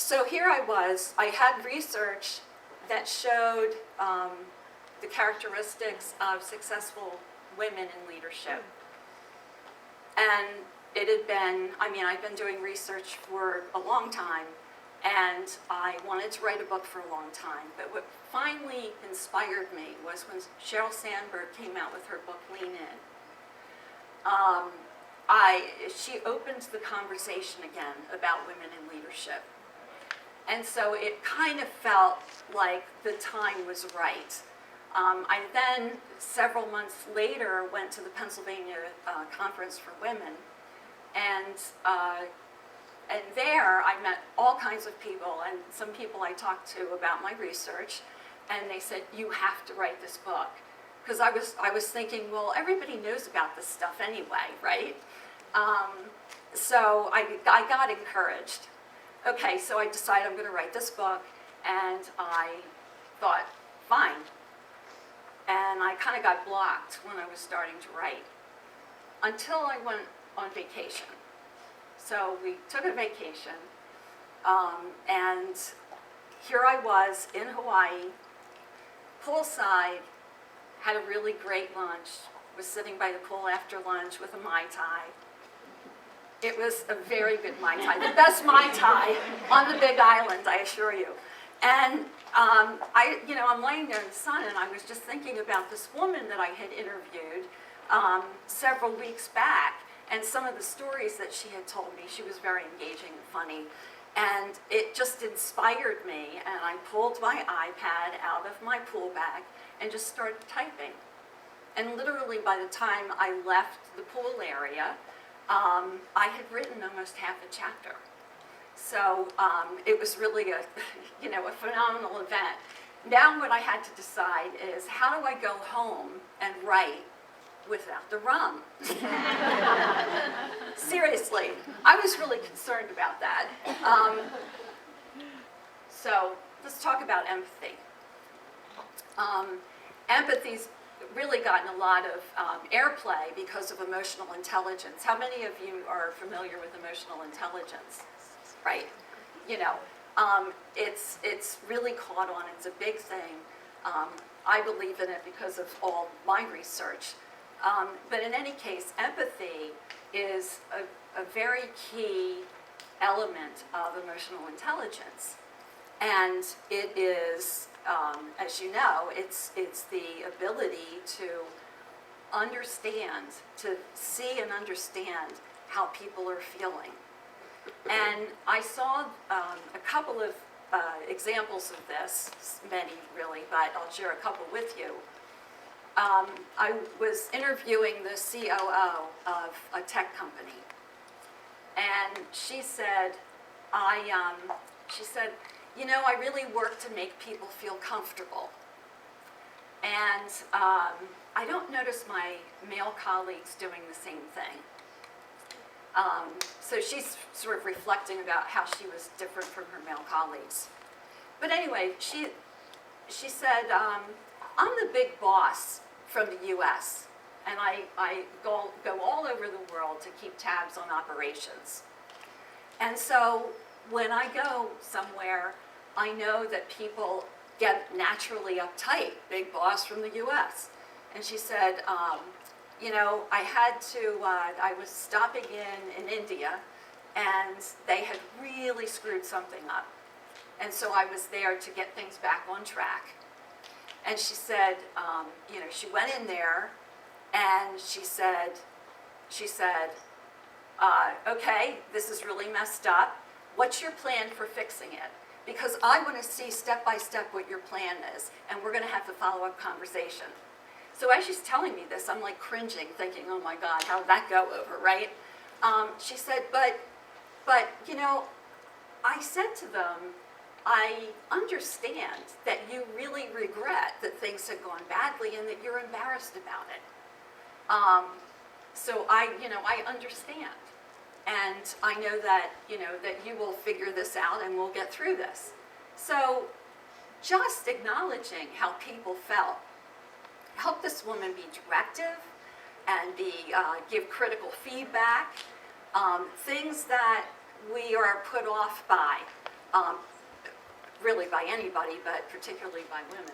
So here I was, I had research that showed the characteristics of successful women in leadership. And it had been, I've been doing research for a long time, and I wanted to write a book for a long time. But what finally inspired me was when Sheryl Sandberg came out with her book, Lean In. She opened the conversation again about women in leadership. And so it kind of felt like the time was right. I then, several months later, went to the Pennsylvania Conference for Women, and there I met all kinds of people, and some people I talked to about my research, and they said, you have to write this book. Because I was thinking, well, everybody knows about this stuff anyway, right? So I got encouraged. Okay, so I decided I'm going to write this book, and I thought, fine. And I kind of got blocked when I was starting to write, until I went on vacation. So we took a vacation, and here I was in Hawaii, poolside, had a really great lunch, was sitting by the pool after lunch with a Mai Tai. It was a very good Mai Tai, the best Mai Tai on the Big Island, I assure you. And I'm laying there in the sun, and I was just thinking about this woman that I had interviewed several weeks back, and some of the stories that she had told me. She was very engaging and funny, and it just inspired me, and I pulled my iPad out of my pool bag and just started typing. And literally by the time I left the pool area, I had written almost half a chapter. So it was really a phenomenal event. Now what I had to decide is, how do I go home and write without the rum? Seriously, I was really concerned about that. So let's talk about empathy. Empathy's really gotten a lot of airplay because of emotional intelligence. How many of you are familiar with emotional intelligence? Right? It's really caught on. It's a big thing. I believe in it because of all my research. But in any case, empathy is a very key element of emotional intelligence. And it is, as you know, it's the ability to understand, to see and understand how people are feeling. And I saw a couple of examples of this, many really, but I'll share a couple with you. I was interviewing the COO of a tech company, and she said, I really work to make people feel comfortable. And I don't notice my male colleagues doing the same thing. So she's sort of reflecting about how she was different from her male colleagues. But anyway, she said, I'm the big boss from the US, and I go all over the world to keep tabs on operations. And so when I go somewhere, I know that people get naturally uptight, big boss from the US. And she said, I was stopping in India, and they had really screwed something up. And so I was there to get things back on track. And she said, she went in there, and she said, okay, this is really messed up. What's your plan for fixing it? Because I want to see step by step what your plan is, and we're going to have a follow-up conversation. So as she's telling me this, I'm like cringing, thinking, oh my God, how did that go over, right? She said, but I said to them, I understand that you really regret that things have gone badly and that you're embarrassed about it. So I understand. And I know that, that you will figure this out and we'll get through this. So just acknowledging how people felt helped this woman be directive and give critical feedback, things that we are put off by, really by anybody, but particularly by women.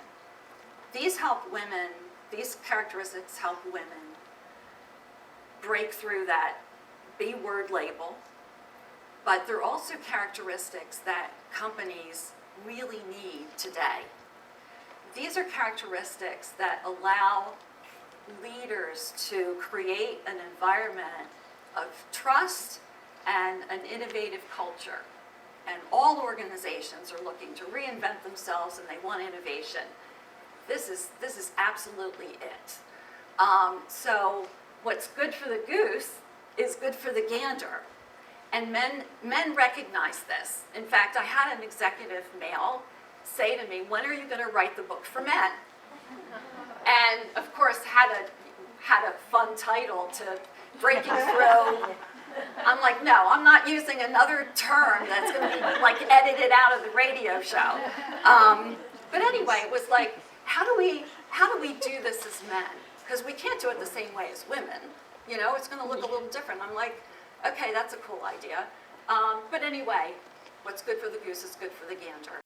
These characteristics help women break through that B word label, but they're also characteristics that companies really need today. These are characteristics that allow leaders to create an environment of trust and an innovative culture. And all organizations are looking to reinvent themselves and they want innovation. This is absolutely it. So what's good for the goose is good for the gander. And men recognize this. In fact, I had an executive male say to me, when are you going to write the book for men? And of course had a fun title to breaking through. I'm like, no, I'm not using another term that's going to be like edited out of the radio show. But anyway, it was like, how do we do this as men? Because we can't do it the same way as women. You know, it's going to look a little different. I'm like, okay, that's a cool idea. But anyway, what's good for the goose is good for the gander.